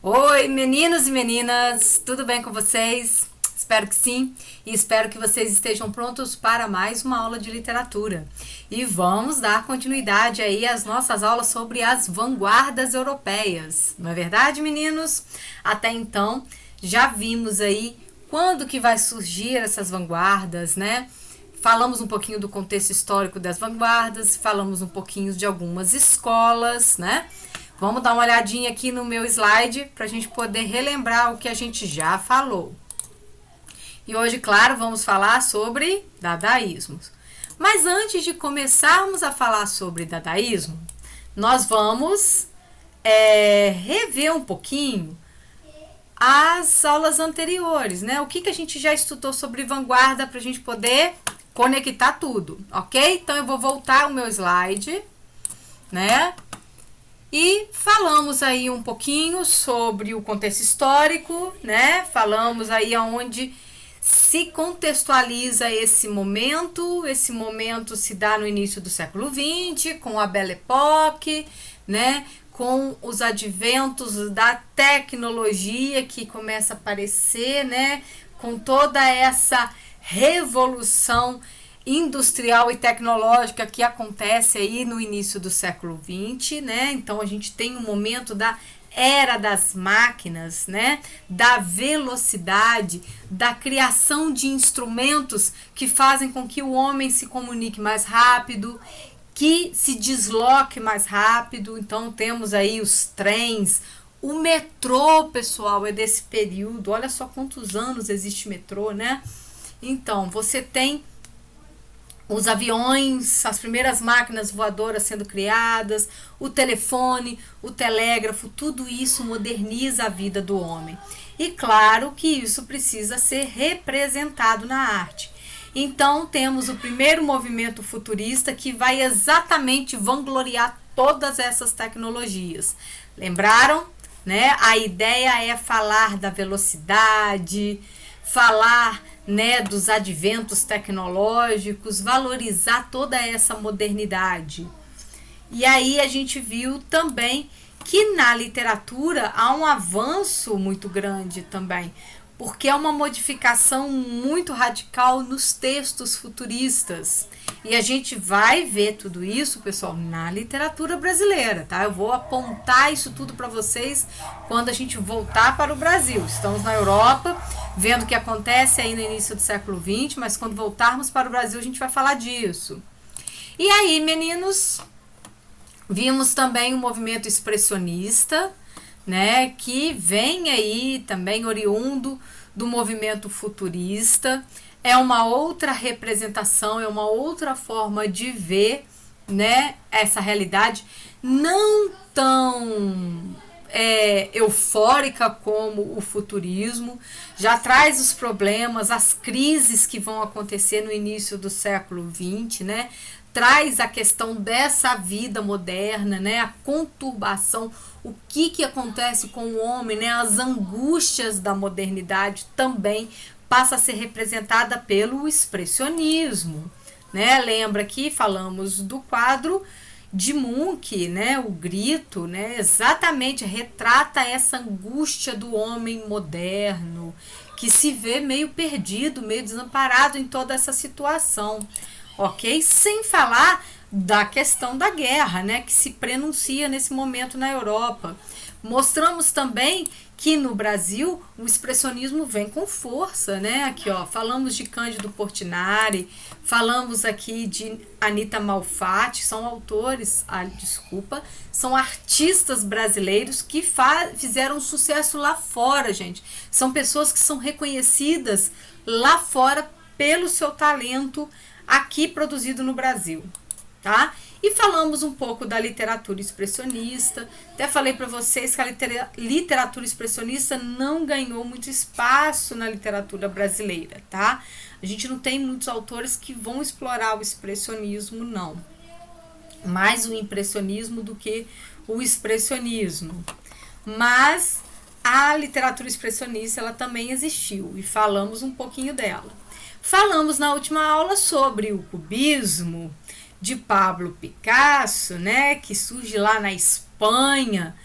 Oi, meninos e meninas, tudo bem com vocês? Espero que sim, e espero que vocês estejam prontos para mais uma aula de literatura. E vamos dar continuidade aí às nossas aulas sobre as vanguardas europeias. Não é verdade, meninos? Até então, já vimos aí quando que vai surgir essas vanguardas, né? Falamos um pouquinho do contexto histórico das vanguardas, falamos um pouquinho de algumas escolas, né? Vamos dar uma olhadinha aqui no meu slide para a gente poder relembrar o que a gente já falou. E hoje, claro, vamos falar sobre dadaísmos. Mas antes de começarmos a falar sobre dadaísmo, nós vamos rever um pouquinho as aulas anteriores, né? O que a gente já estudou sobre vanguarda para a gente poder conectar tudo, ok? Então eu vou voltar o meu slide, né? E falamos aí um pouquinho sobre o contexto histórico, né? Falamos aí aonde se contextualiza esse momento. Esse momento se dá no início do século XX, com a Belle Époque, né? Com os adventos da tecnologia que começa a aparecer, né? Com toda essa revolução industrial e tecnológica que acontece aí no início do século XX, né? Então a gente tem um momento da era das máquinas, né? Da velocidade, da criação de instrumentos que fazem com que o homem se comunique mais rápido, que se desloque mais rápido. Então temos aí os trens, o metrô, pessoal, é desse período. Olha só quantos anos existe metrô, né? Então você tem os aviões, as primeiras máquinas voadoras sendo criadas, o telefone, o telégrafo, tudo isso moderniza a vida do homem. E claro que isso precisa ser representado na arte. Então temos o primeiro movimento futurista que vai exatamente vangloriar todas essas tecnologias. Lembraram? Né? A ideia é falar da velocidade, falar, né, dos adventos tecnológicos, valorizar toda essa modernidade. E aí a gente viu também que na literatura há um avanço muito grande também, porque é uma modificação muito radical nos textos futuristas. E a gente vai ver tudo isso, pessoal, na literatura brasileira, tá? Eu vou apontar isso tudo para vocês quando a gente voltar para o Brasil. Estamos na Europa, vendo o que acontece aí no início do século XX, mas quando voltarmos para o Brasil a gente vai falar disso. E aí, meninos, vimos também o movimento expressionista, né, que vem aí também oriundo do movimento futurista. É uma outra representação, é uma outra forma de ver, né, essa realidade, não tão eufórica como o futurismo. Já traz os problemas, as crises que vão acontecer no início do século XX, né? Traz a questão dessa vida moderna, né? A conturbação, o que acontece com o homem, né? As angústias da modernidade também passa a ser representada pelo expressionismo, né? Lembra que falamos do quadro de Munch, né? O Grito, né? Exatamente retrata essa angústia do homem moderno que se vê meio perdido, meio desamparado em toda essa situação. Ok? Sem falar da questão da guerra, né, que se prenuncia nesse momento na Europa. Mostramos também que no Brasil o expressionismo vem com força, né? Aqui, ó, falamos de Cândido Portinari, falamos aqui de Anita Malfatti, são autores, são artistas brasileiros que fizeram sucesso lá fora, gente. São pessoas que são reconhecidas lá fora pelo seu talento aqui produzido no Brasil, tá? E falamos um pouco da literatura expressionista. Até falei para vocês que a literatura expressionista não ganhou muito espaço na literatura brasileira, tá? A gente não tem muitos autores que vão explorar o expressionismo, não. Mais o impressionismo do que o expressionismo. Mas a literatura expressionista, ela também existiu e falamos um pouquinho dela. Falamos na última aula sobre o cubismo de Pablo Picasso, né, que surge lá na Espanha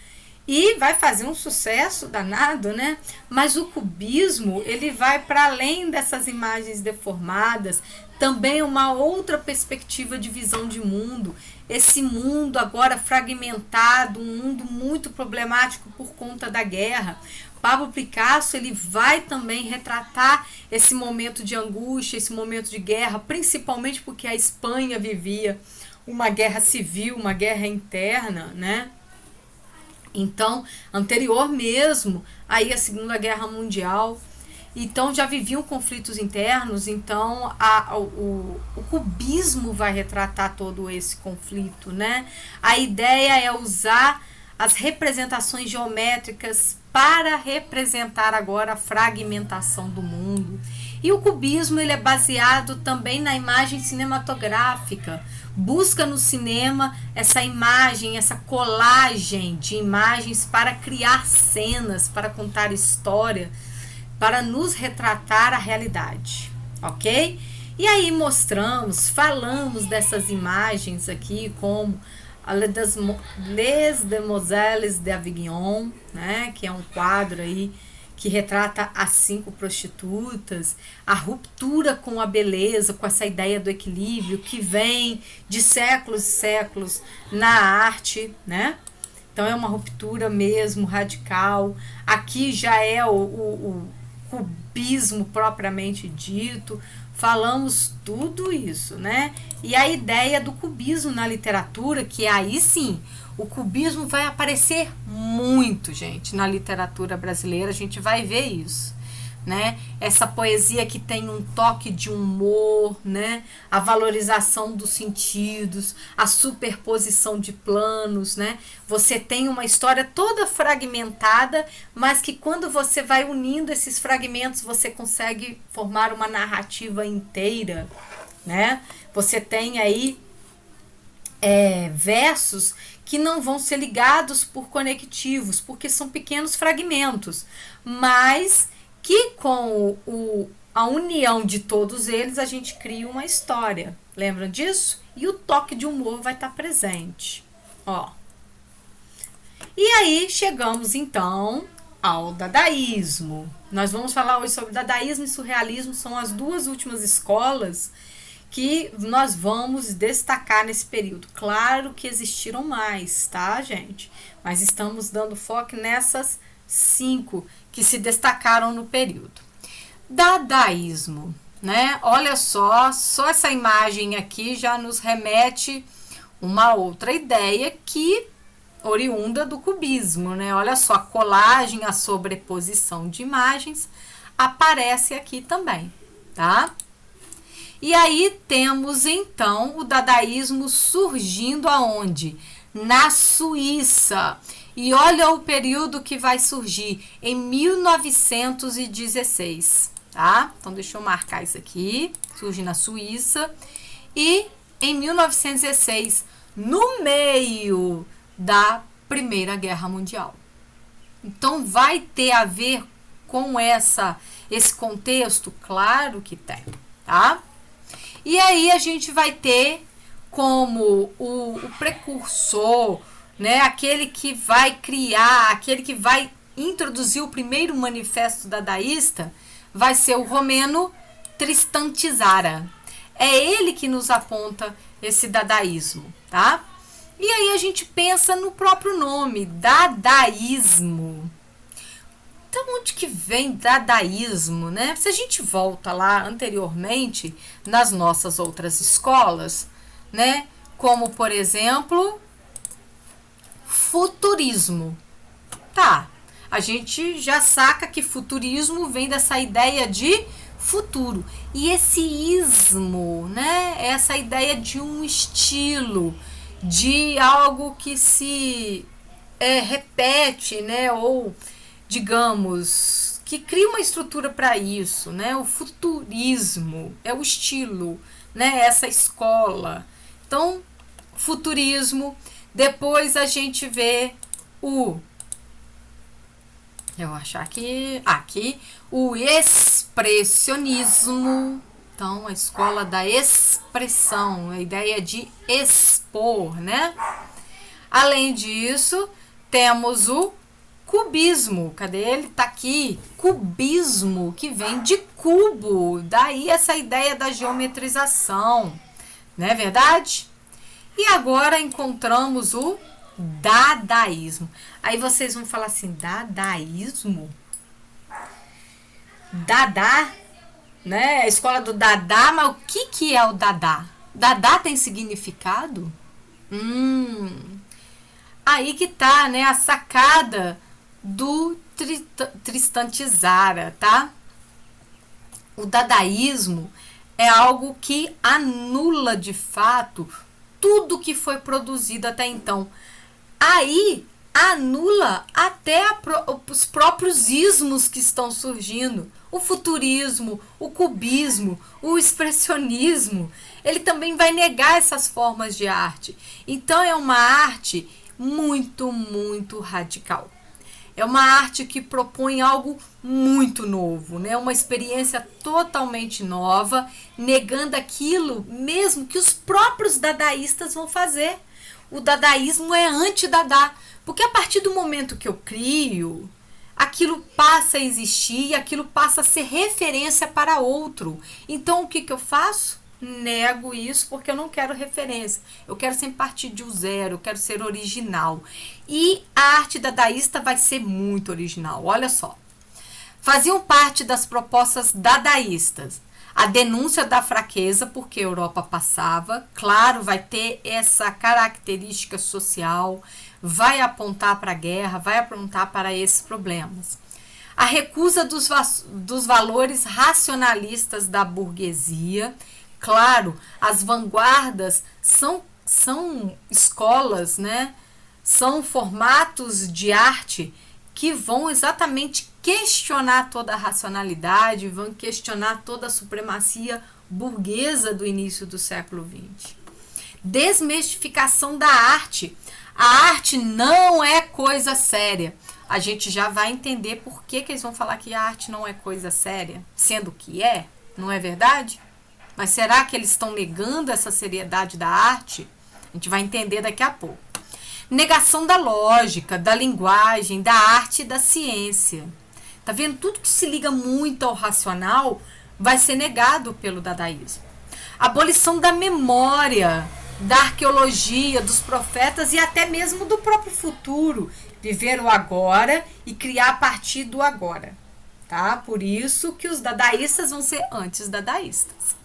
e vai fazer um sucesso danado, né? Mas o cubismo, ele vai para além dessas imagens deformadas, também uma outra perspectiva de visão de mundo. Esse mundo agora fragmentado, um mundo muito problemático por conta da guerra. Pablo Picasso, ele vai também retratar esse momento de angústia, esse momento de guerra, principalmente porque a Espanha vivia uma guerra civil, uma guerra interna, né? Então, anterior mesmo aí à Segunda Guerra Mundial, então já viviam conflitos internos, então o cubismo vai retratar todo esse conflito, né? A ideia é usar as representações geométricas para representar agora a fragmentação do mundo. E o cubismo, ele é baseado também na imagem cinematográfica. Busca no cinema essa imagem, essa colagem de imagens para criar cenas, para contar história, para nos retratar a realidade, ok? E aí falamos dessas imagens aqui, como Les Demoiselles d'Avignon, né, que é um quadro aí que retrata as 5 prostitutas, a ruptura com a beleza, com essa ideia do equilíbrio que vem de séculos e séculos na arte, né? Então é uma ruptura mesmo radical. Aqui já é o cubismo propriamente dito. Falamos tudo isso, né? E a ideia do cubismo na literatura, que aí sim, o cubismo vai aparecer muito, gente, na literatura brasileira, a gente vai ver isso, né? Essa poesia que tem um toque de humor, né? A valorização dos sentidos, a superposição de planos, né? Você tem uma história toda fragmentada, mas que quando você vai unindo esses fragmentos, você consegue formar uma narrativa inteira, né? Você tem aí versos que não vão ser ligados por conectivos, porque são pequenos fragmentos, mas que com a união de todos eles a gente cria uma história. Lembram disso? E o toque de humor vai estar presente. Ó. E aí chegamos então ao dadaísmo. Nós vamos falar hoje sobre dadaísmo e surrealismo, são as duas últimas escolas que nós vamos destacar nesse período. Claro que existiram mais, tá, gente? Mas estamos dando foco nessas 5 que se destacaram no período. Dadaísmo, né? Olha só essa imagem aqui já nos remete uma outra ideia que oriunda do cubismo, né? Olha só, a colagem, a sobreposição de imagens aparece aqui também, tá? E aí temos então o dadaísmo surgindo aonde? Na Suíça. E olha o período que vai surgir em 1916, tá? Então deixa eu marcar isso aqui. Surge na Suíça e em 1916, no meio da Primeira Guerra Mundial. Então vai ter a ver com esse contexto? Claro que tem, tá? E aí a gente vai ter como o precursor, né, aquele que vai criar, aquele que vai introduzir o primeiro manifesto dadaísta, vai ser o romeno Tristan Tzara. É ele que nos aponta esse dadaísmo, tá? E aí a gente pensa no próprio nome, dadaísmo. Então, onde que vem dadaísmo, né? Se a gente volta lá anteriormente nas nossas outras escolas, né? Como, por exemplo, futurismo. Tá, a gente já saca que futurismo vem dessa ideia de futuro. E esse ismo, né? Essa ideia de um estilo, de algo que se repete, né? Ou digamos, que cria uma estrutura para isso, né? O futurismo é o estilo, né? Essa escola. Então, futurismo. Depois a gente vê eu vou achar aqui, o expressionismo. Então, a escola da expressão, a ideia de expor, né? Além disso, temos o cubismo. Cadê ele? Tá aqui. Cubismo, que vem de cubo. Daí essa ideia da geometrização. Não é verdade? E agora encontramos o dadaísmo. Aí vocês vão falar assim, dadaísmo? Dadá, né? A escola do Dadá, mas o que é o Dadá? Dadá tem significado? Aí que tá, né, a sacada do Tristan Tzara, tá? O dadaísmo é algo que anula de fato tudo que foi produzido até então. Aí anula até os próprios ismos que estão surgindo. O futurismo, o cubismo, o expressionismo. Ele também vai negar essas formas de arte. Então é uma arte muito, muito radical. É uma arte que propõe algo muito novo, né? Uma experiência totalmente nova, negando aquilo mesmo que os próprios dadaístas vão fazer. O dadaísmo é anti-dadá, porque a partir do momento que eu crio, aquilo passa a existir e aquilo passa a ser referência para outro. Então o que eu faço? Nego isso porque eu não quero referência. Eu quero sempre partir de zero, eu quero ser original. E a arte dadaísta vai ser muito original. Olha só. Faziam parte das propostas dadaístas a denúncia da fraqueza, porque a Europa passava. Claro, vai ter essa característica social, vai apontar para a guerra, vai apontar para esses problemas. A recusa dos valores racionalistas da burguesia. Claro, as vanguardas são escolas, né? São formatos de arte que vão exatamente questionar toda a racionalidade, vão questionar toda a supremacia burguesa do início do século XX. Desmistificação da arte. A arte não é coisa séria. A gente já vai entender por que eles vão falar que a arte não é coisa séria, sendo que é, não é verdade? Mas será que eles estão negando essa seriedade da arte? A gente vai entender daqui a pouco. Negação da lógica, da linguagem, da arte e da ciência. Tá vendo? Tudo que se liga muito ao racional vai ser negado pelo dadaísmo. Abolição da memória, da arqueologia, dos profetas e até mesmo do próprio futuro. Viver o agora e criar a partir do agora. Tá? Por isso que os dadaístas vão ser antes-dadaístas.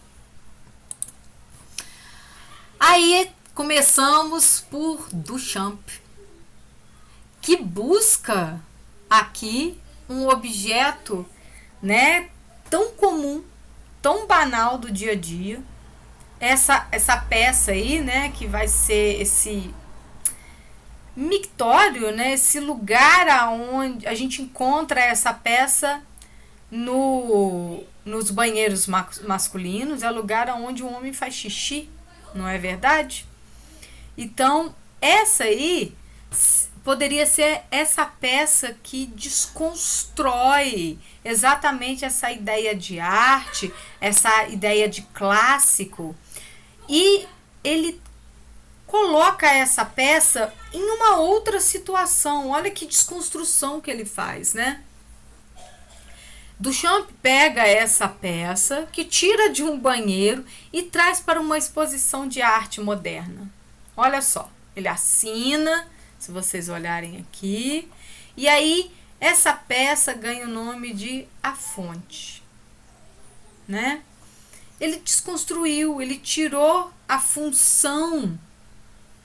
Aí começamos por Duchamp, que busca aqui um objeto, né, tão comum, tão banal do dia a dia. Essa peça aí, né, que vai ser esse mictório, né, esse lugar aonde a gente encontra essa peça nos banheiros masculinos, é o lugar onde o homem faz xixi, não é verdade? Então, essa aí poderia ser essa peça que desconstrói exatamente essa ideia de arte, essa ideia de clássico, e ele coloca essa peça em uma outra situação. Olha que desconstrução que ele faz, né? Duchamp pega essa peça, que tira de um banheiro e traz para uma exposição de arte moderna. Olha só, ele assina, se vocês olharem aqui, e aí essa peça ganha o nome de A Fonte, né? Ele desconstruiu, ele tirou a função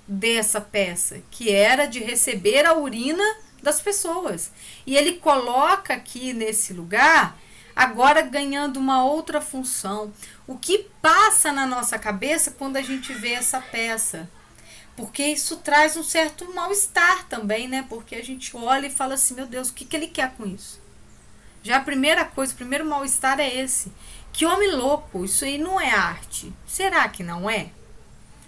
dessa peça, que era de receber a urina das pessoas. E ele coloca aqui nesse lugar, agora ganhando uma outra função. O que passa na nossa cabeça quando a gente vê essa peça? Porque isso traz um certo mal-estar também, né? Porque a gente olha e fala assim, meu Deus, o que ele quer com isso? Já a primeira coisa, o primeiro mal-estar é esse. Que homem louco, isso aí não é arte. Será que não é?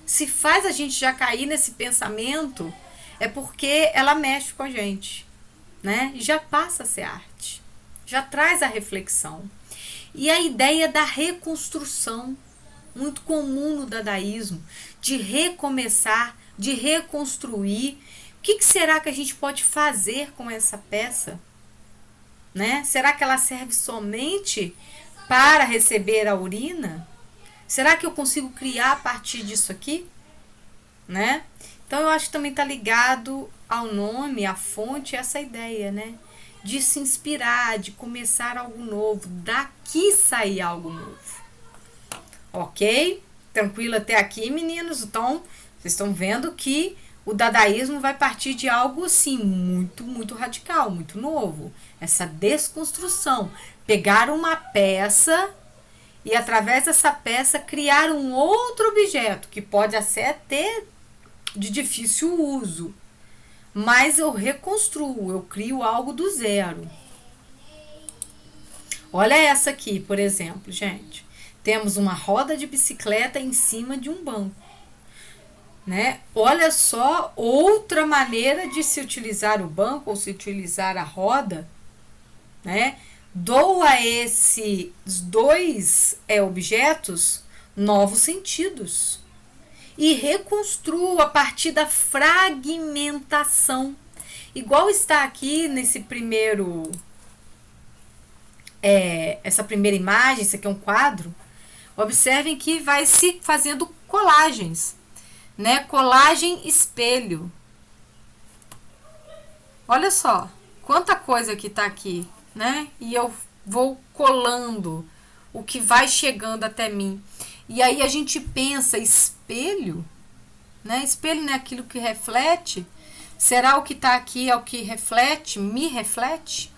Se faz a gente já cair nesse pensamento, é porque ela mexe com a gente, né? E já passa a ser arte. Já traz a reflexão. E a ideia da reconstrução, muito comum no dadaísmo, de recomeçar, de reconstruir que será que a gente pode fazer com essa peça? Né? Será que ela serve somente para receber a urina? Será que eu consigo criar a partir disso aqui? Né? Então eu acho que também está ligado ao nome, à fonte, essa ideia, né? De se inspirar, de começar algo novo, daqui sair algo novo. Ok? Tranquilo até aqui, meninos? Então, vocês estão vendo que o dadaísmo vai partir de algo assim, muito, muito radical, muito novo. Essa desconstrução. Pegar uma peça e, através dessa peça, criar um outro objeto, que pode até ter de difícil uso. Mas eu reconstruo, eu crio algo do zero. Olha essa aqui, por exemplo, gente. Temos uma roda de bicicleta em cima de um banco. Né? Olha só outra maneira de se utilizar o banco ou se utilizar a roda, né? Dou a esses dois objetos novos sentidos e reconstruo a partir da fragmentação, igual está aqui nesse primeiro essa primeira imagem. Isso aqui é um quadro. Observem que vai se fazendo colagens, né? Colagem espelho. Olha só quanta coisa que tá aqui, né? E eu vou colando o que vai chegando até mim. E aí a gente pensa, espelho, né? Espelho não é aquilo que reflete? Será o que tá aqui é o que reflete, me reflete?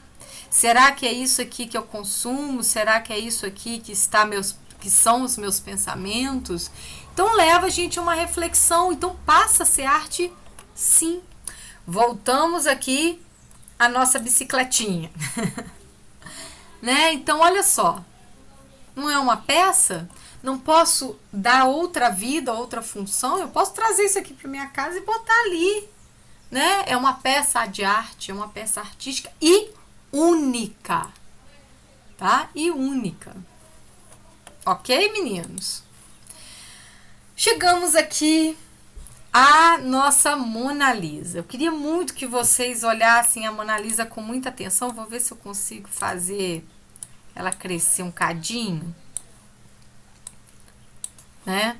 Será que é isso aqui que eu consumo? Será que é isso aqui que são os meus pensamentos? Então leva a gente a uma reflexão. Então passa a ser arte, sim. Voltamos aqui à nossa bicicletinha. Né? Então olha só. Não é uma peça? Não posso dar outra vida, outra função? Eu posso trazer isso aqui para minha casa e botar ali. Né? É uma peça de arte, é uma peça artística e única. Tá? E única. Ok, meninos? Chegamos aqui à nossa Mona Lisa. Eu queria muito que vocês olhassem a Mona Lisa com muita atenção. Vou ver se eu consigo fazer ela crescer um cadinho, né?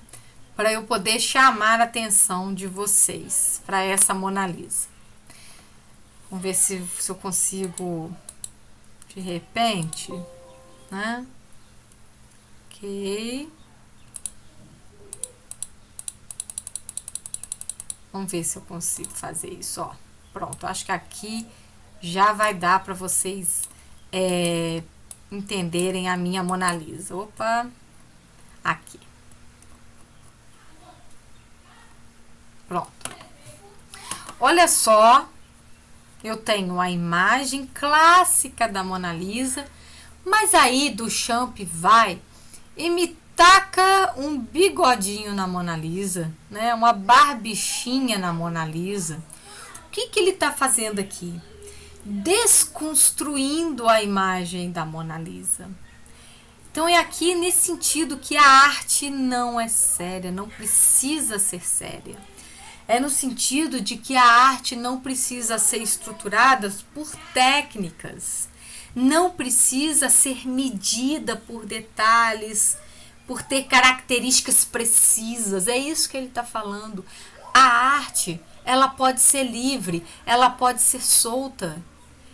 Para eu poder chamar a atenção de vocês para essa Mona Lisa. Vamos ver se eu consigo, de repente, né? Ok. Vamos ver se eu consigo fazer isso, ó. Pronto, acho que aqui já vai dar para vocês entenderem a minha Mona Lisa. Opa, aqui. Pronto. Olha só, eu tenho a imagem clássica da Mona Lisa, mas aí Duchamp vai e me taca um bigodinho na Mona Lisa, né? Uma barbichinha na Mona Lisa. O que ele está fazendo aqui? Desconstruindo a imagem da Mona Lisa. Então é aqui nesse sentido que a arte não é séria, não precisa ser séria. É no sentido de que a arte não precisa ser estruturada por técnicas, não precisa ser medida por detalhes, por ter características precisas. É isso que ele está falando. A arte, ela pode ser livre, ela pode ser solta.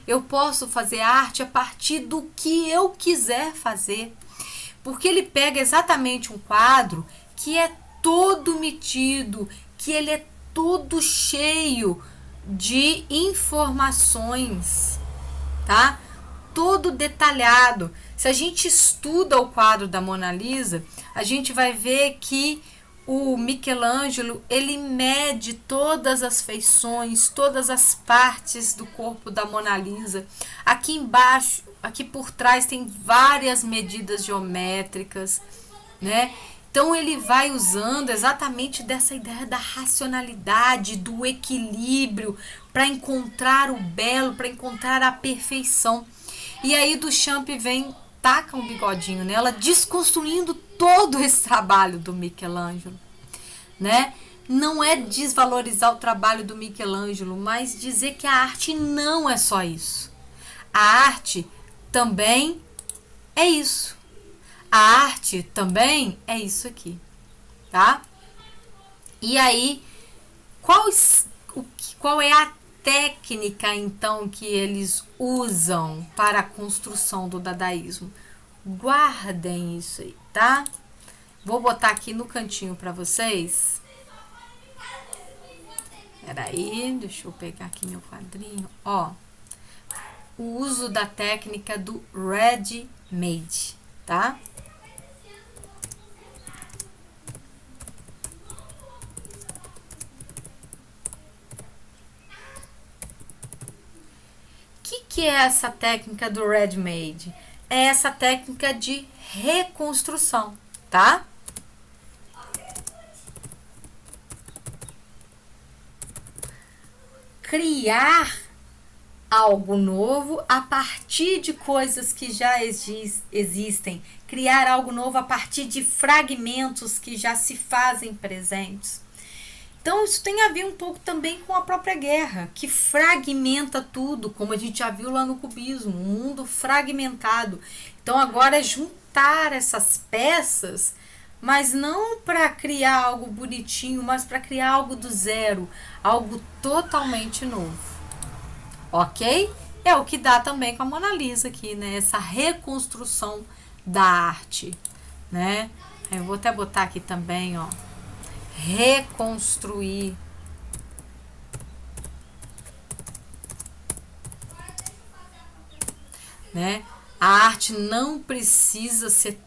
Eu posso fazer arte a partir do que eu quiser fazer. Porque ele pega exatamente um quadro que é todo metido, que ele é todo cheio de informações, tá? Todo detalhado. Se a gente estuda o quadro da Mona Lisa, a gente vai ver que o Michelangelo, ele mede todas as feições, todas as partes do corpo da Mona Lisa. Aqui embaixo, aqui por trás tem várias medidas geométricas, né? Então ele vai usando exatamente dessa ideia da racionalidade, do equilíbrio, para encontrar o belo, para encontrar a perfeição. E aí Duchamp vem, taca um bigodinho nela, desconstruindo todo esse trabalho do Michelangelo, né? Não é desvalorizar o trabalho do Michelangelo, mas dizer que a arte não é só isso. A arte também é isso. A arte também é isso aqui, tá? E aí, qual é a técnica, então, que eles usam para a construção do dadaísmo? Guardem isso aí, tá? Vou botar aqui no cantinho para vocês. Peraí, deixa eu pegar aqui meu quadrinho. Ó, o uso da técnica do ready-made, tá? Que é essa técnica do ready-made? É essa técnica de reconstrução, tá? Criar algo novo a partir de coisas que já existem. Criar algo novo a partir de fragmentos que já se fazem presentes. Então, isso tem a ver um pouco também com a própria guerra, que fragmenta tudo, como a gente já viu lá no cubismo, um mundo fragmentado. Então, agora é juntar essas peças, mas não para criar algo bonitinho, mas para criar algo do zero, algo totalmente novo. Ok? É o que dá também com a Mona Lisa aqui, né? Essa reconstrução da arte, né? Eu vou até botar aqui também, ó. Reconstruir. Né? A arte não precisa ser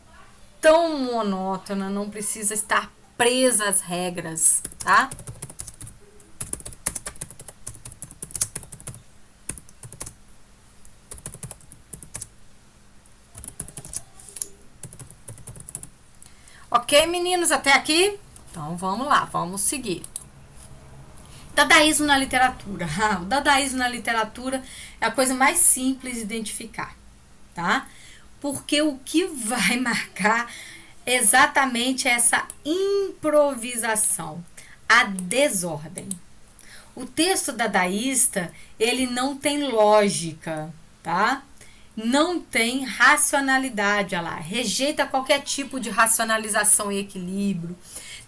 tão monótona, não precisa estar presa às regras, tá? Ok, meninos, até aqui? Então vamos lá, vamos seguir. Dadaísmo na literatura. O dadaísmo na literatura é a coisa mais simples de identificar, tá? Porque o que vai marcar exatamente essa improvisação, a desordem. O texto dadaísta, ele não tem lógica, tá? Não tem racionalidade, olha lá, rejeita qualquer tipo de racionalização e equilíbrio.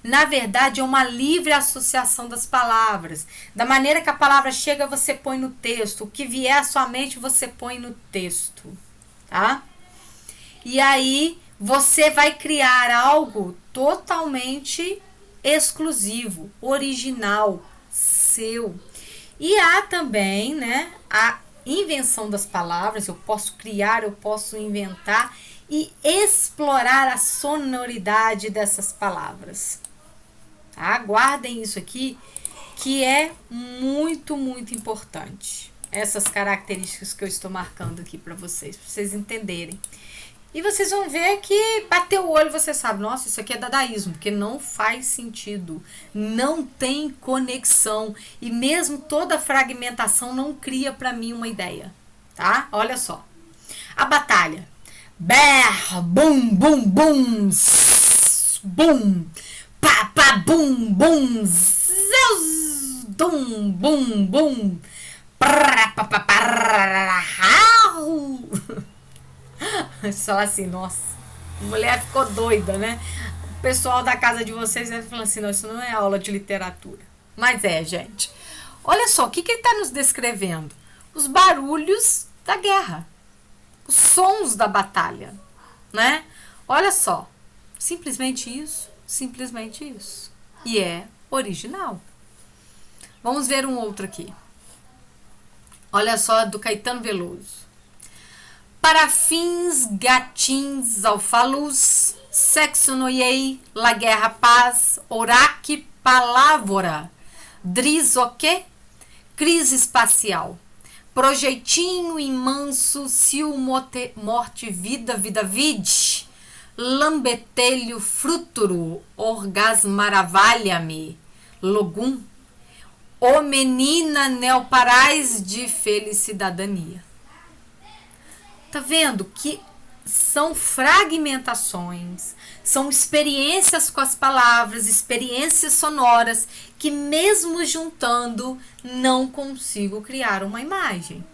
Na verdade, é uma livre associação das palavras. Da maneira que a palavra chega, você põe no texto. O que vier à sua mente, você põe no texto, tá? E aí, você vai criar algo totalmente exclusivo, original, seu. E há também, né, a invenção das palavras. Eu posso criar, eu posso inventar e explorar a sonoridade dessas palavras. Tá? Guardem isso aqui, que é muito, muito importante. Essas características que eu estou marcando aqui para vocês entenderem. E vocês vão ver que bater o olho, você sabe, nossa, isso aqui é dadaísmo, porque não faz sentido, não tem conexão e mesmo toda fragmentação não cria para mim uma ideia, tá? Olha só. A batalha. Ber, bum, bum, bum, bum. Pá, pá, bum, bum, zeus, dum, bum, bum, prá, pá, pá, pá, só assim, nossa, a mulher ficou doida, né? O pessoal da casa de vocês deve falar assim, não, isso não é aula de literatura. Mas é, gente. Olha só, o que ele está nos descrevendo? Os barulhos da guerra, os sons da batalha, né? Olha só, simplesmente isso. Simplesmente isso. E é original. Vamos ver um outro aqui. Olha só, do Caetano Veloso. Para fins gatins alfalus, sexo noiei, la guerra paz, oraque palavra, drizoque, crise espacial, projeitinho imanso, sil morte vida, vida vide, lambetelho fruturo, orgasmaravalha-me, logum, ô menina neoparais de felicidadania. Tá vendo que são fragmentações, são experiências com as palavras, experiências sonoras, que mesmo juntando, não consigo criar uma imagem.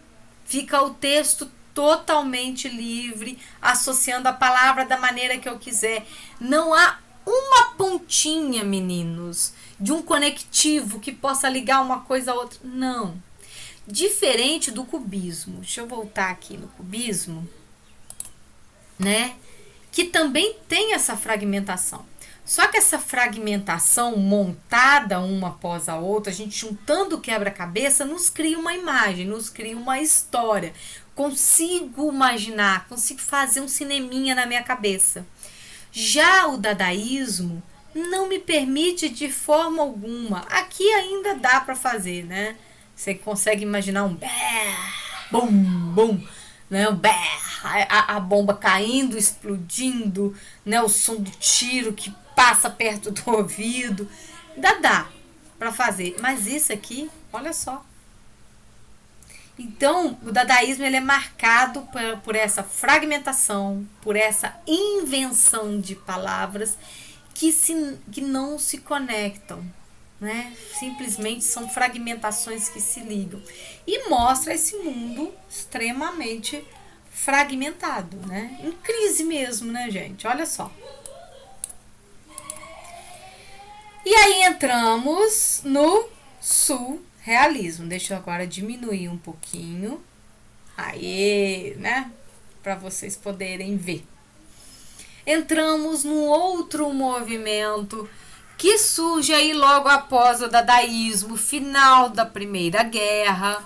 Fica o texto totalmente livre, associando a palavra da maneira que eu quiser. Não há uma pontinha, meninos, de um conectivo que possa ligar uma coisa a outra. Não. Diferente do cubismo. Deixa eu voltar aqui no cubismo, né? Que também tem essa fragmentação. Só que essa fragmentação montada uma após a outra, a gente juntando o quebra-cabeça, nos cria uma imagem, nos cria uma história. Consigo imaginar, consigo fazer um cineminha na minha cabeça. Já o dadaísmo não me permite de forma alguma. Aqui ainda dá para fazer, né? Você consegue imaginar um bé, bum, bum, né? Um bé, a bomba caindo, explodindo, né? O som do tiro que passa perto do ouvido. Ainda dá para fazer. Mas isso aqui, olha só. Então, o dadaísmo ele é marcado por essa fragmentação, por essa invenção de palavras que não se conectam, né? Simplesmente são fragmentações que se ligam. E mostra esse mundo extremamente fragmentado, né? Em crise mesmo, né, gente? Olha só. E aí entramos no surrealismo. Deixa eu agora diminuir um pouquinho. Aí, né? Para vocês poderem ver. Entramos num outro movimento que surge aí logo após o dadaísmo, final da Primeira Guerra,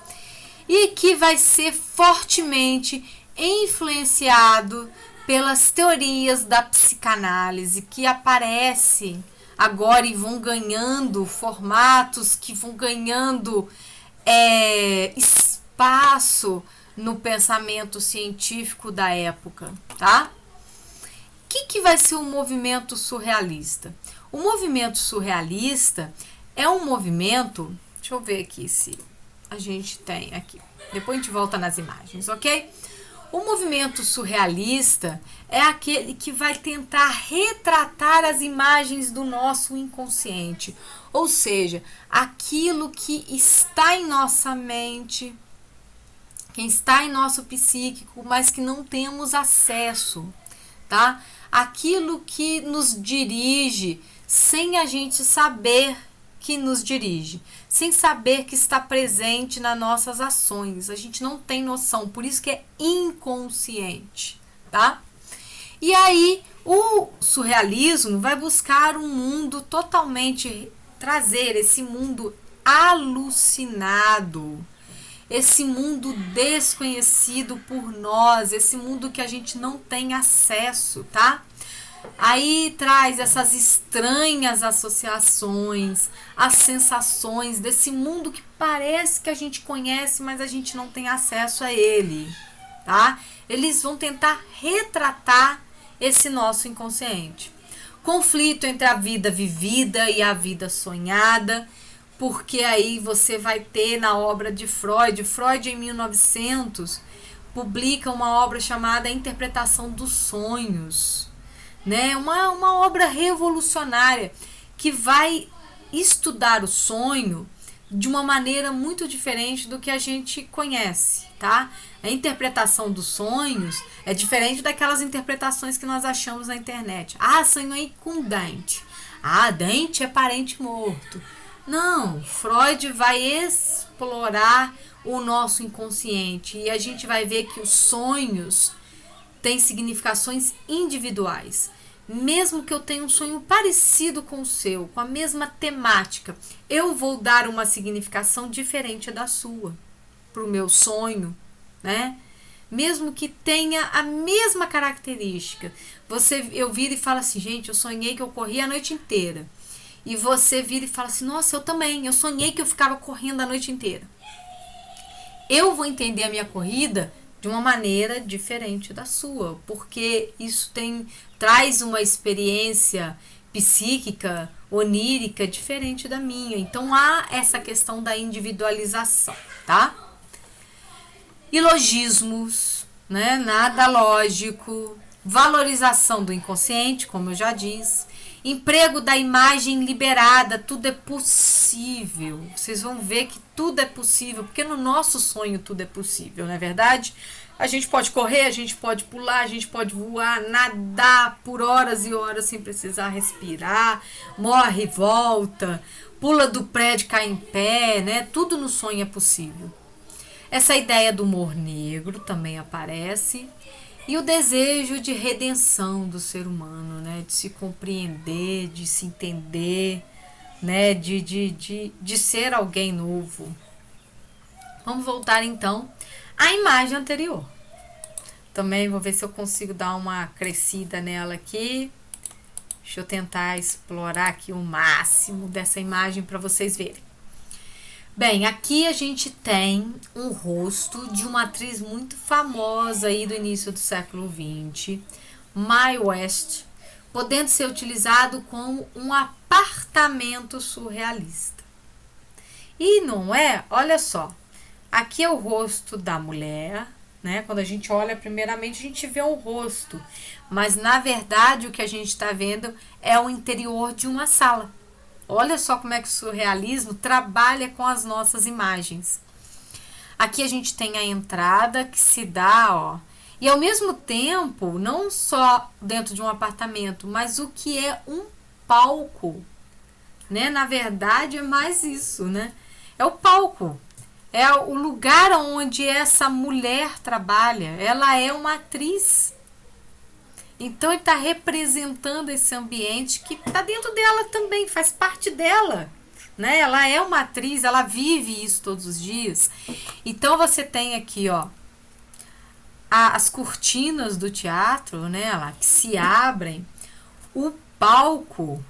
e que vai ser fortemente influenciado pelas teorias da psicanálise que aparecem agora e vão ganhando formatos, que vão ganhando espaço no pensamento científico da época, tá? O que vai ser o movimento surrealista? O movimento surrealista é um movimento, deixa eu ver aqui se a gente tem aqui, depois a gente volta nas imagens, ok? O movimento surrealista é aquele que vai tentar retratar as imagens do nosso inconsciente, ou seja, aquilo que está em nossa mente, que está em nosso psíquico, mas que não temos acesso, tá? Aquilo que nos dirige sem a gente saber que nos dirige, sem saber que está presente nas nossas ações. A gente não tem noção, por isso que é inconsciente, tá? E aí, o surrealismo vai buscar um mundo totalmente, trazer esse mundo alucinado, esse mundo desconhecido por nós, esse mundo que a gente não tem acesso, tá? Aí traz essas estranhas associações, as sensações desse mundo que parece que a gente conhece, mas a gente não tem acesso a ele, tá? Eles vão tentar retratar esse nosso inconsciente. Conflito entre a vida vivida e a vida sonhada, porque aí você vai ter na obra de Freud, em 1900, publica uma obra chamada Interpretação dos Sonhos, né? Uma obra revolucionária que vai estudar o sonho de uma maneira muito diferente do que a gente conhece, tá? A interpretação dos sonhos é diferente daquelas interpretações que nós achamos na internet. Ah, sonhei com dente. Ah, dente é parente morto. Não, Freud vai explorar o nosso inconsciente e a gente vai ver que os sonhos têm significações individuais. Mesmo que eu tenha um sonho parecido com o seu, com a mesma temática, eu vou dar uma significação diferente da sua para o meu sonho, né? Mesmo que tenha a mesma característica. Eu viro e falo assim, gente, eu sonhei que eu corria a noite inteira. E você vira e fala assim, nossa, eu também, eu sonhei que eu ficava correndo a noite inteira. Eu vou entender a minha corrida de uma maneira diferente da sua, porque isso traz uma experiência psíquica, onírica, diferente da minha. Então há essa questão da individualização, tá? Ilogismos, né? Nada lógico. Valorização do inconsciente, como eu já disse. Emprego da imagem liberada, tudo é possível. Vocês vão ver que tudo é possível, porque no nosso sonho tudo é possível, não é verdade? A gente pode correr, a gente pode pular, a gente pode voar, nadar por horas e horas sem precisar respirar, morre e volta, pula do prédio, cai em pé, né? Tudo no sonho é possível. Essa ideia do humor negro também aparece. E o desejo de redenção do ser humano, né? De se compreender, de se entender, né? De ser alguém novo. Vamos voltar então à imagem anterior. Também vou ver se eu consigo dar uma crescida nela aqui. Deixa eu tentar explorar aqui o máximo dessa imagem para vocês verem. Bem, aqui a gente tem um rosto de uma atriz muito famosa aí do início do século XX, Mae West, podendo ser utilizado como um apartamento surrealista. E não é, olha só, aqui é o rosto da mulher, né? Quando a gente olha primeiramente a gente vê o rosto, mas na verdade o que a gente está vendo é o interior de uma sala. Olha só como é que o surrealismo trabalha com as nossas imagens. Aqui a gente tem a entrada que se dá, ó. E ao mesmo tempo, não só dentro de um apartamento, mas o que é um palco, né? Na verdade é mais isso, né? É o palco. É o lugar onde essa mulher trabalha. Ela é uma atriz. Então ele está representando esse ambiente que está dentro dela também, faz parte dela, né? Ela é uma atriz, ela vive isso todos os dias. Então você tem aqui, ó, as cortinas do teatro, né? Lá, que se abrem, o palco,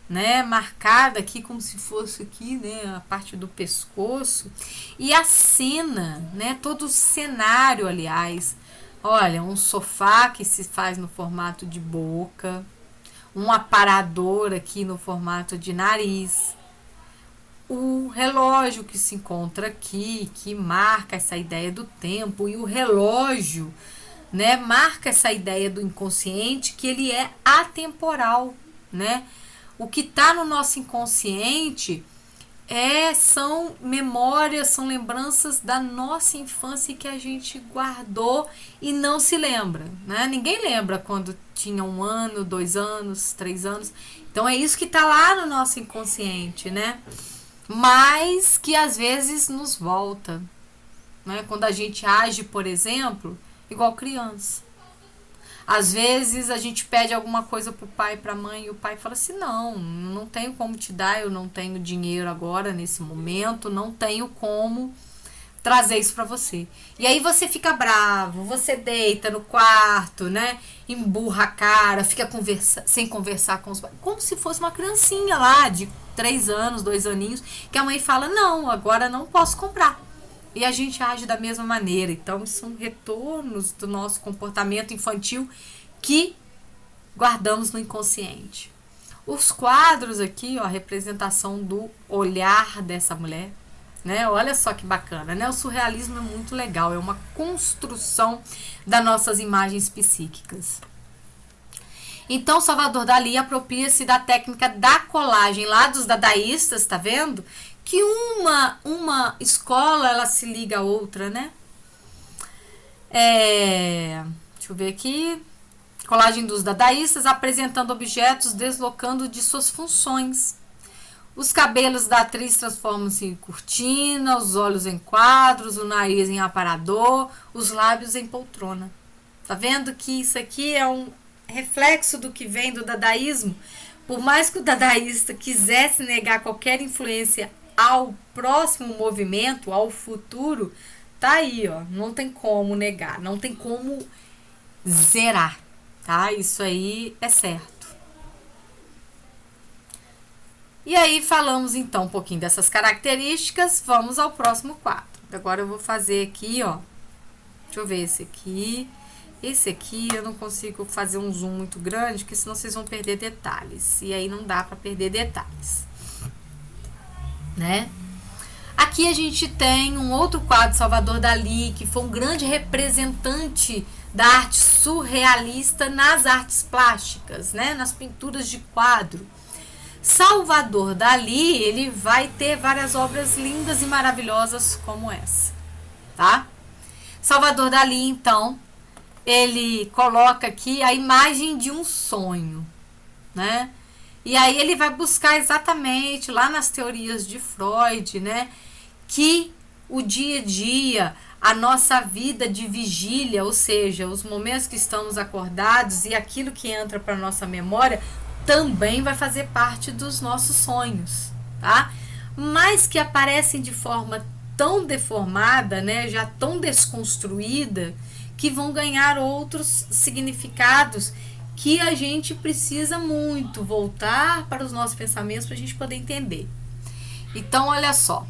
né? Marcada aqui como se fosse aqui, né? A parte do pescoço e a cena, né? Todo o cenário, aliás. Olha, um sofá que se faz no formato de boca, um aparador aqui no formato de nariz, o relógio que se encontra aqui, que marca essa ideia do tempo, e o relógio, né, marca essa ideia do inconsciente, que ele é atemporal, né? O que está no nosso inconsciente são memórias, são lembranças da nossa infância que a gente guardou e não se lembra, né? Ninguém lembra quando tinha 1 ano, 2 anos, 3 anos. Então é isso que está lá no nosso inconsciente, né? Mas que às vezes nos volta, né? Quando a gente age, por exemplo, igual criança. Às vezes a gente pede alguma coisa pro pai, pra mãe, e o pai fala assim, não tenho como te dar, eu não tenho dinheiro agora, nesse momento, não tenho como trazer isso pra você. E aí você fica bravo, você deita no quarto, né? Emburra a cara, fica sem conversar com os pais, como se fosse uma criancinha lá de 3 anos, 2 aninhos, que a mãe fala, não, agora não posso comprar. E a gente age da mesma maneira. Então, são retornos do nosso comportamento infantil que guardamos no inconsciente. Os quadros aqui, ó, a representação do olhar dessa mulher, né? Olha só que bacana, né? O surrealismo é muito legal, é uma construção das nossas imagens psíquicas. Então, Salvador Dalí apropria-se da técnica da colagem lá dos dadaístas, tá vendo? Que uma escola, ela se liga a outra, né? Deixa eu ver aqui. Colagem dos dadaístas apresentando objetos deslocando de suas funções. Os cabelos da atriz transformam-se em cortina, os olhos em quadros, o nariz em aparador, os lábios em poltrona. Tá vendo que isso aqui é um reflexo do que vem do dadaísmo? Por mais que o dadaísta quisesse negar qualquer influência ao próximo movimento, ao futuro, tá aí, ó, não tem como negar, não tem como zerar, tá? Isso aí é certo. E aí falamos então um pouquinho dessas características, vamos ao próximo quadro. Agora eu vou fazer aqui, ó, deixa eu ver esse aqui eu não consigo fazer um zoom muito grande, porque senão vocês vão perder detalhes, e aí não dá para perder detalhes, né? Aqui Aqui a gente tem um outro quadro, Salvador Dalí, que foi um grande representante da arte surrealista nas artes plásticas, né? Nas pinturas de quadro. Salvador Dalí, ele vai ter várias obras lindas e maravilhosas como essa, tá? Salvador Dalí, então, ele coloca aqui a imagem de um sonho, né? E aí ele vai buscar exatamente lá nas teorias de Freud, né, que o dia a dia, a nossa vida de vigília, ou seja, os momentos que estamos acordados e aquilo que entra para nossa memória, também vai fazer parte dos nossos sonhos, tá? Mas que aparecem de forma tão deformada, né, já tão desconstruída, que vão ganhar outros significados que a gente precisa muito voltar para os nossos pensamentos para a gente poder entender. Então, olha só.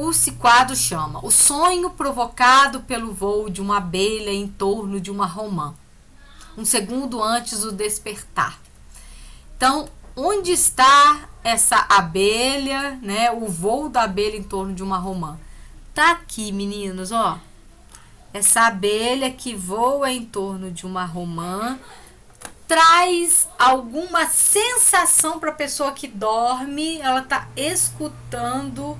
Esse quadro chama O Sonho Provocado pelo Voo de uma Abelha em Torno de uma Romã. Um segundo antes do despertar. Então, onde está essa abelha, né? O voo da abelha em torno de uma romã. Tá aqui, meninos, ó. Essa abelha que voa em torno de uma romã traz alguma sensação para a pessoa que dorme. Ela tá escutando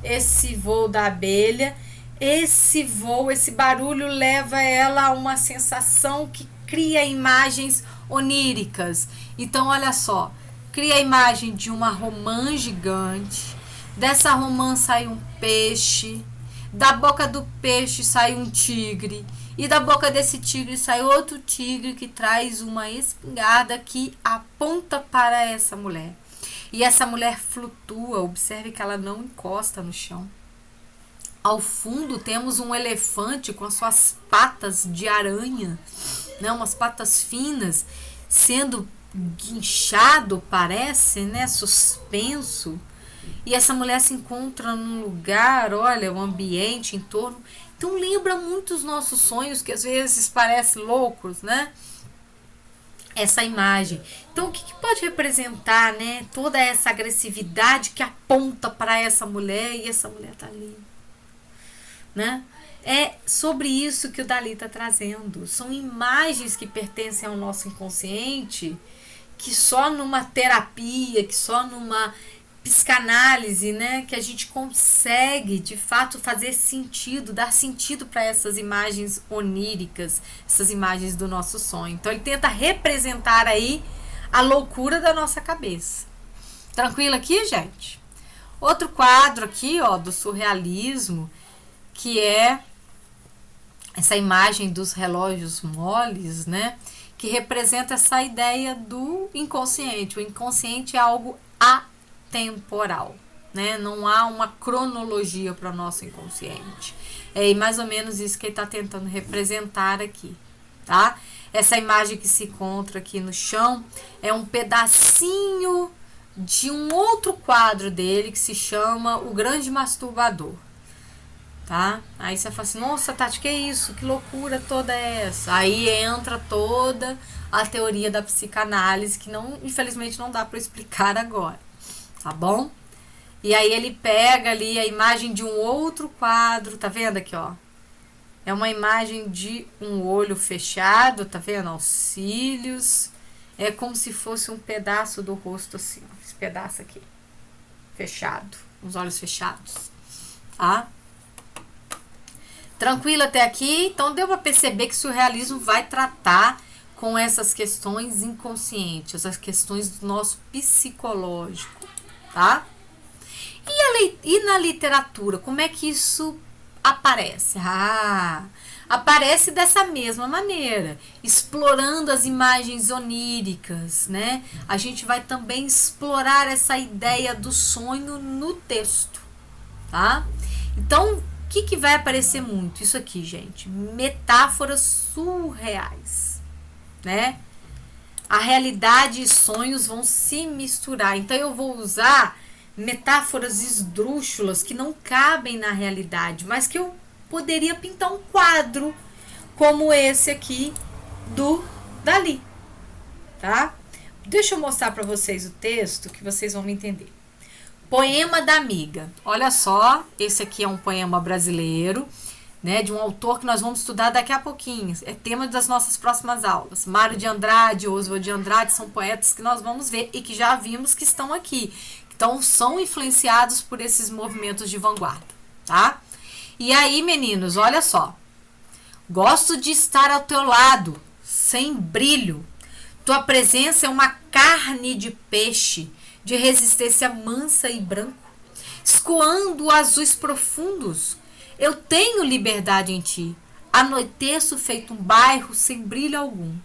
esse voo da abelha. Esse voo, esse barulho leva ela a uma sensação que cria imagens oníricas. Então, olha só, cria a imagem de uma romã gigante. Dessa romã sai um peixe. Da boca do peixe sai um tigre. E da boca desse tigre sai outro tigre que traz uma espingarda que aponta para essa mulher. E essa mulher flutua, observe que ela não encosta no chão. Ao fundo temos um elefante com as suas patas de aranha, né, umas patas finas, sendo guinchado, parece, né, suspenso. E essa mulher se encontra num lugar, olha, o ambiente em torno. Então lembra muito os nossos sonhos, que às vezes parecem loucos, né? Essa imagem. Então o que pode representar, né? Toda essa agressividade que aponta para essa mulher e essa mulher tá ali, né? É sobre isso que o Dalí está trazendo. São imagens que pertencem ao nosso inconsciente, que só numa terapia, que só numa psicanálise, né, que a gente consegue de fato fazer sentido, dar sentido para essas imagens oníricas, essas imagens do nosso sonho. Então ele tenta representar aí a loucura da nossa cabeça. Tranquilo aqui, gente? Outro quadro aqui, ó, do surrealismo, que é essa imagem dos relógios moles, né, que representa essa ideia do inconsciente. O inconsciente é algo atemporal, né? Não há uma cronologia para o nosso inconsciente. É mais ou menos isso que ele está tentando representar aqui, tá? Essa imagem que se encontra aqui no chão é um pedacinho de um outro quadro dele que se chama O Grande Masturbador, tá? Aí você fala assim, nossa, Tati, que isso? Que loucura toda essa? Aí entra toda a teoria da psicanálise que não, infelizmente não dá para explicar agora, tá bom? E aí ele pega ali a imagem de um outro quadro, tá vendo aqui, ó? É uma imagem de um olho fechado, tá vendo? Os cílios. É como se fosse um pedaço do rosto assim, ó. Esse pedaço aqui, fechado, os olhos fechados, tá? Tranquilo até aqui? Então deu para perceber que o surrealismo vai tratar com essas questões inconscientes, essas questões do nosso psicológico, tá? E na literatura, como é que isso aparece? Aparece dessa mesma maneira, explorando as imagens oníricas, né? A gente vai também explorar essa ideia do sonho no texto, tá? Então, o que vai aparecer muito? Isso aqui, gente, metáforas surreais, né? A realidade e sonhos vão se misturar. Então, eu vou usar metáforas esdrúxulas que não cabem na realidade, mas que eu poderia pintar um quadro como esse aqui do Dalí, tá? Deixa eu mostrar para vocês o texto que vocês vão me entender. Poema da Amiga. Olha só, esse aqui é um poema brasileiro, né, de um autor que nós vamos estudar daqui a pouquinho. É tema das nossas próximas aulas. Mário de Andrade, Oswald de Andrade são poetas que nós vamos ver e que já vimos que estão aqui. Então, são influenciados por esses movimentos de vanguarda, tá? E aí, meninos, olha só. Gosto de estar ao teu lado, sem brilho. Tua presença é uma carne de peixe, de resistência mansa e branco, escoando azuis profundos. Eu tenho liberdade em ti. Anoiteço feito um bairro sem brilho algum.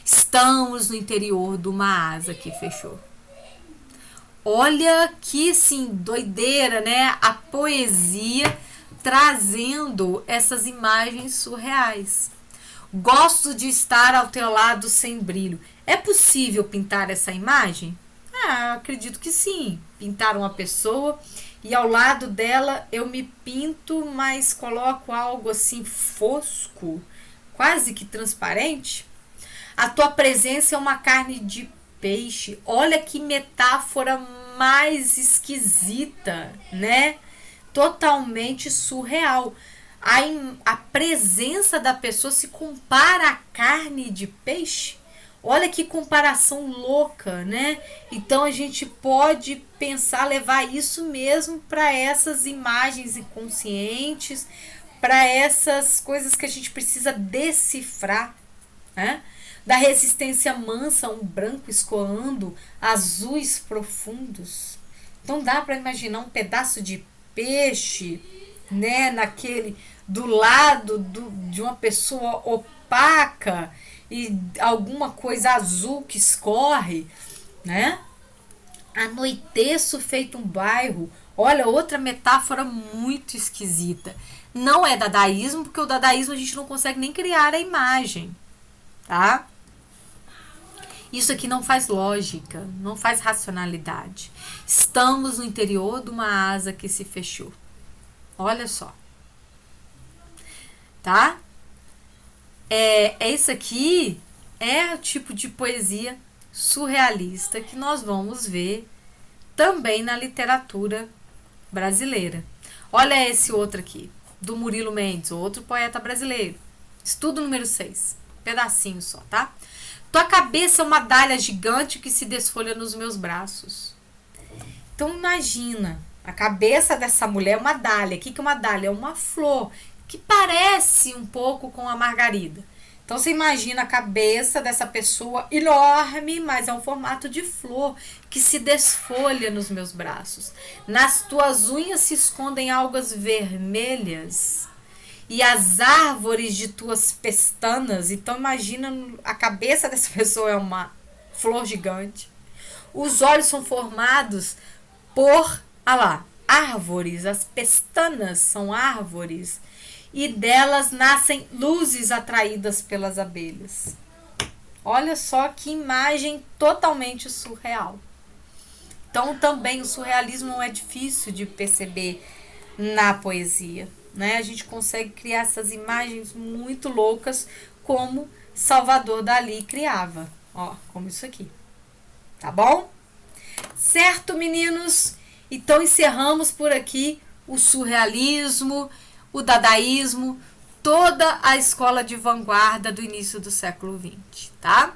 Estamos no interior de uma asa que fechou. Olha que, assim, doideira, né? A poesia trazendo essas imagens surreais. Gosto de estar ao teu lado sem brilho. É possível pintar essa imagem? Acredito que sim. Pintar uma pessoa e ao lado dela eu me pinto, mas coloco algo assim fosco, quase que transparente. A tua presença é uma carne de peixe. Olha que metáfora mais esquisita, né? Totalmente surreal. A presença da pessoa se compara à carne de peixe. Olha que comparação louca, né? Então a gente pode pensar, levar isso mesmo para essas imagens inconscientes, para essas coisas que a gente precisa decifrar, né? Da resistência mansa, um branco escoando, azuis profundos. Então dá para imaginar um pedaço de peixe, né, naquele do lado de uma pessoa opaca e alguma coisa azul que escorre, né? Anoiteço feito um bairro. Olha, outra metáfora muito esquisita. Não é dadaísmo, porque o dadaísmo a gente não consegue nem criar a imagem, tá? Isso aqui não faz lógica, não faz racionalidade. Estamos no interior de uma asa que se fechou. Olha só. Tá? Isso aqui é o tipo de poesia surrealista que nós vamos ver também na literatura brasileira. Olha esse outro aqui, do Murilo Mendes, outro poeta brasileiro. Estudo número 6, pedacinho só, tá? Tua cabeça é uma dália gigante que se desfolha nos meus braços. Então imagina, a cabeça dessa mulher é uma dália. O que é uma dália? É uma flor que parece um pouco com a margarida. Então você imagina a cabeça dessa pessoa enorme, mas é um formato de flor que se desfolha nos meus braços. Nas tuas unhas se escondem algas vermelhas e as árvores de tuas pestanas. Então imagina, a cabeça dessa pessoa é uma flor gigante. Os olhos são formados por, árvores. As pestanas são árvores. E delas nascem luzes atraídas pelas abelhas. Olha só que imagem totalmente surreal. Então também o surrealismo não é difícil de perceber na poesia, né? A gente consegue criar essas imagens muito loucas como Salvador Dalí criava. Ó, como isso aqui. Tá bom? Certo, meninos? Então encerramos por aqui o surrealismo, o dadaísmo, toda a escola de vanguarda do início do século XX, tá?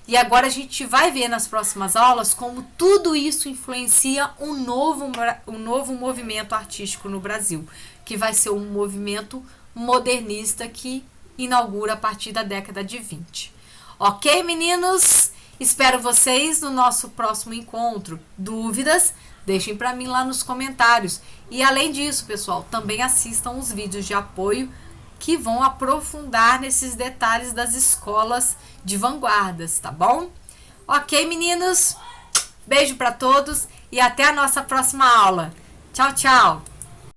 E agora a gente vai ver nas próximas aulas como tudo isso influencia um novo movimento artístico no Brasil, que vai ser um movimento modernista que inaugura a partir da década de 20. Ok, meninos? Espero vocês no nosso próximo encontro. Dúvidas? Deixem para mim lá nos comentários. E além disso, pessoal, também assistam os vídeos de apoio que vão aprofundar nesses detalhes das escolas de vanguardas, tá bom? Ok, meninos? Beijo para todos e até a nossa próxima aula. Tchau, tchau!